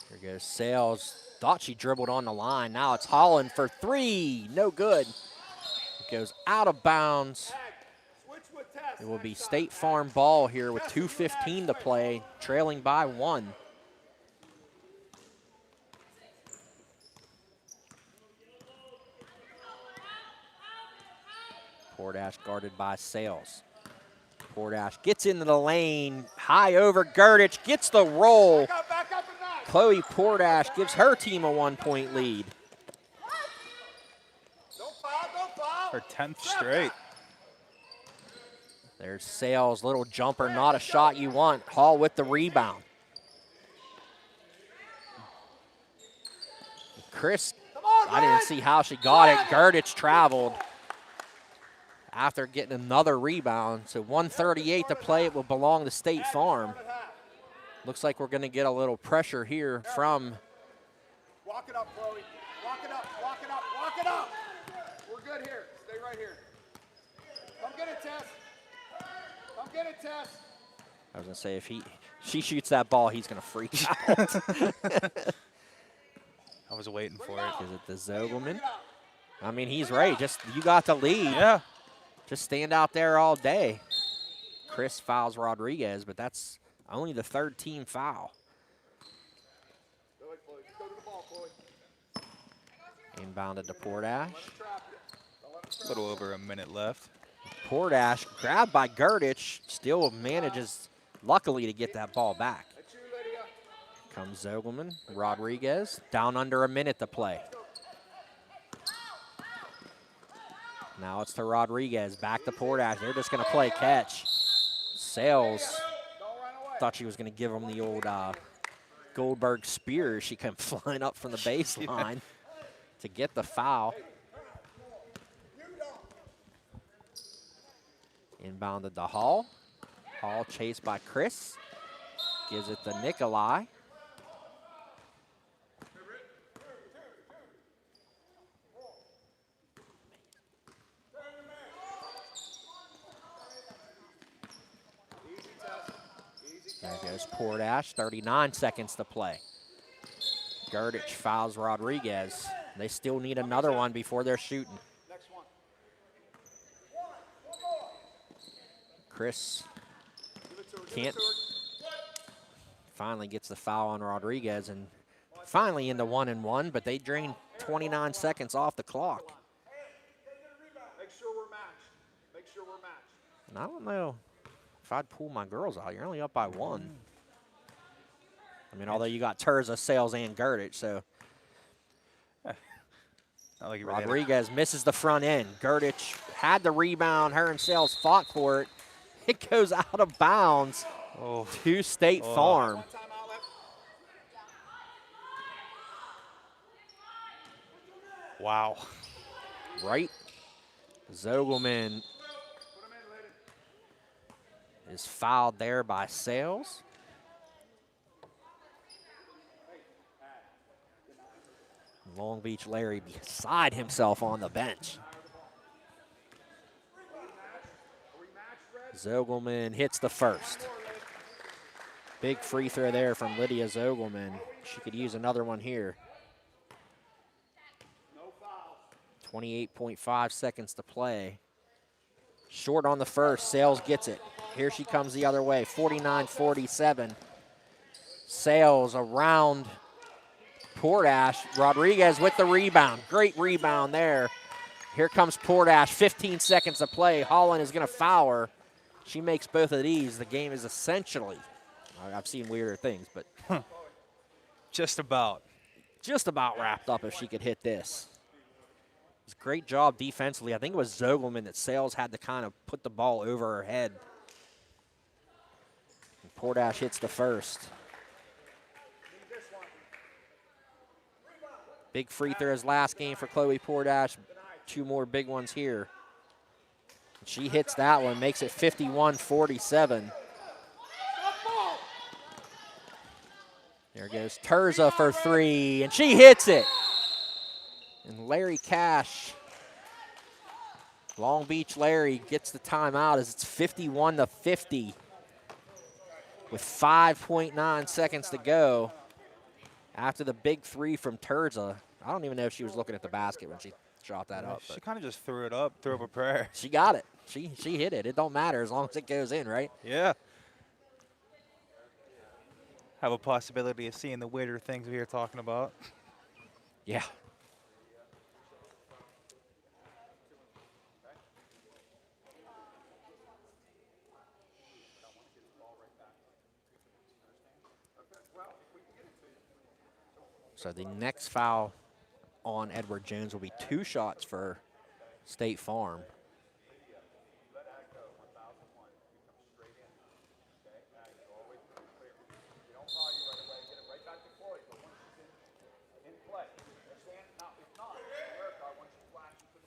Here goes Sales. Thought she dribbled on the line. Now it's Holland for 3. No good. It goes out of bounds. Switch with Tess. It will be State Farm ball here with 2:15 to play, trailing by 1. Portash guarded by Sales. Portash gets into the lane, high over Gerdich, gets the roll. Back up and nine. Chloe Portash gives her team a 1-point lead. Don't foul, don't foul. Her 10th straight. There's Sales, little jumper, not a shot you want. Hall with the rebound. Chris, I didn't see how she got it. Gerdich traveled after getting another rebound. So 1:38 to play. It will belong to State Farm. Looks like we're going to get a little pressure here from. Walk it up, Chloe. Walk it up, walk it up, walk it up. We're good here. Stay right here. Come get it, Tess. Come get it, Tess. I was going to say, if she shoots that ball, he's going to freak out. I was waiting for it. Is it the Zogelman? I mean, he's right. Just you got the lead. Yeah. Just stand out there all day. Chris fouls Rodriguez, but that's only the 3rd team foul. Go ahead, Chloe. Go to the ball, Chloe. Inbounded to Portash. A little over a minute left. Portash grabbed by Gerdich, still manages, luckily, to get that ball back. That's you, Lydia. Comes Zogelman, Rodriguez, down under a minute to play. Now it's to Rodriguez, back to Portash. They're just going to play catch. Sales thought she was going to give him the old Goldberg spear. She came flying up from the baseline to get the foul. Inbounded to Hall. Hall chased by Chris. Gives it to Nikolai. Goes Portash, 39 seconds to play. Gurdich fouls Rodriguez. They still need another one before they're shooting. Next one. Chris Give it to her. can't. Finally gets the foul on Rodriguez and finally in the 1-and-1, but they drained 29 seconds off the clock. Make sure we're matched. Make sure we're matched. And I don't know if I'd pull my girls out. You're only up by 1. I mean, although you got Terza, Sales, and Gurdich, so Not like you really had Rodriguez misses the front end. Gurdich had the rebound. Her and Sales fought for it. It goes out of bounds Oh, to State Farm. One timeout left. wow. Right. Zogelman Put 'em in, lady. is fouled there by Sales. Long Beach Larry beside himself on the bench. Zogelman hits the first. Big free throw there from Lydia Zogelman. She could use another one here. 28.5 seconds to play. Short on the first, Sales gets it. Here she comes the other way, 49-47. Sales around Portash. Rodriguez with the rebound. Great rebound there. Here comes Portash, 15 seconds to play. Holland is going to foul her. She makes both of these. The game is essentially, I've seen weirder things, but Just about. just about wrapped up if she could hit this. It's a great job defensively. I think it was Zogelman that Sales had to kind of put the ball over her head. And Portash hits the first. Big free throws last game for Chloe Portash. 2 more big ones here. She hits that one, makes it 51-47. There goes Terza for 3, and she hits it. And Larry Cash, Long Beach Larry gets the timeout as it's 51-50 with 5.9 seconds to go after the big 3 from Terza. I don't even know if she was looking at the basket when she shot that up. She But kind of just threw it up, threw up a prayer. she got it. She hit it. It don't matter as long as it goes in, right? Yeah. Have a possibility of seeing the weirder things we were talking about. Yeah. So the next foul on Edward Jones will be 2 shots for State Farm.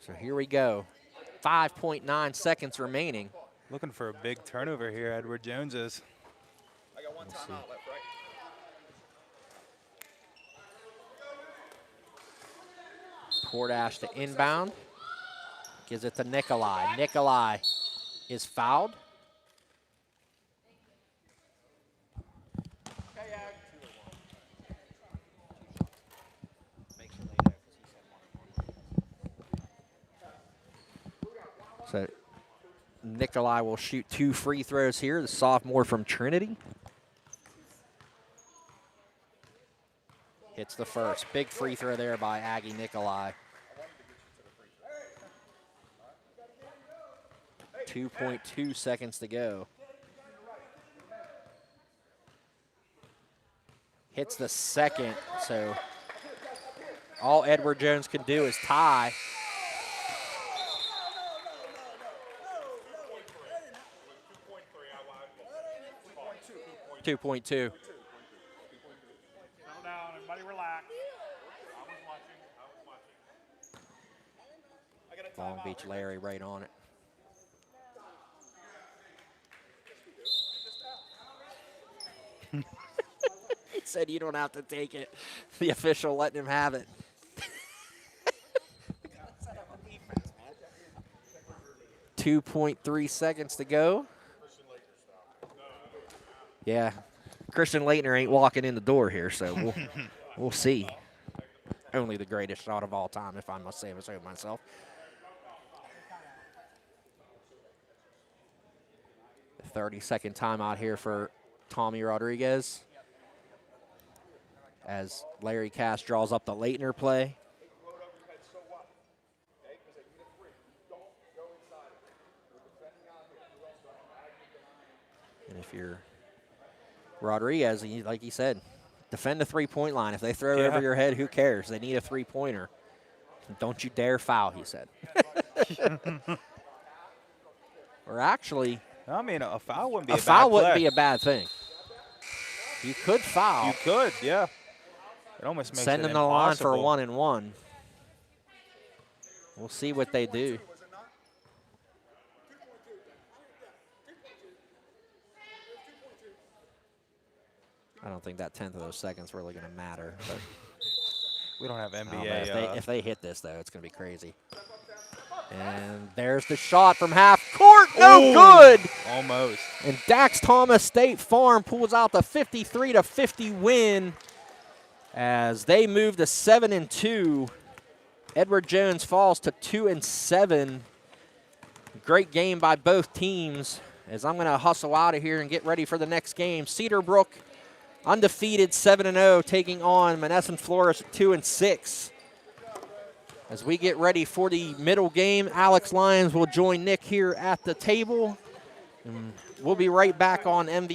So here we go. 5.9 seconds remaining. Looking for a big turnover here, Edward Jones is. I got one timeout left, right? Portash to inbound. Gives it to Nikolai. Nikolai is fouled. So Nikolai will shoot 2 free throws here, the sophomore from Trinity. Hits the first. Big free throw there by Aggie Nikolai. 2.2 seconds to go. Hits the second, so all Edward Jones can do is tie. Two point two. Settle down, everybody relax. Long Beach Larry right on it. He said you don't have to take it. The official letting him have it. 2.3 seconds to go. Yeah, Christian Leitner ain't walking in the door here, so we'll see. Only the greatest shot of all time, if I must say so myself. The 30-second timeout here for Tommy Rodriguez as Larry Cass draws up the Leitner play. And if you're Rodriguez, like he said, defend the three-point line. If they throw it over your head, who cares? They need a three-pointer. Don't you dare foul, he said. Or actually, I mean, a foul wouldn't be a bad foul wouldn't play. be a bad thing. You could foul. You could, yeah. It almost makes Send it them to the line for impossible. 1-and-1. We'll see what they do. I don't think that 10th of those seconds really going to matter. But We don't have I don't know. NBA. If they hit this, though, it's going to be crazy. And there's the shot from half court. No good. Almost. And Dax Thomas State Farm pulls out the 53-50 win as they move to 7-2. Edward Jones falls to 2-7. Great game by both teams. As I'm going to hustle out of here and get ready for the next game. Cedar Brook undefeated 7-0, taking on Monessen Flores at 2-6. As we get ready for the middle game, Alex Lyons will join Nick here at the table. And we'll be right back on MVISBL.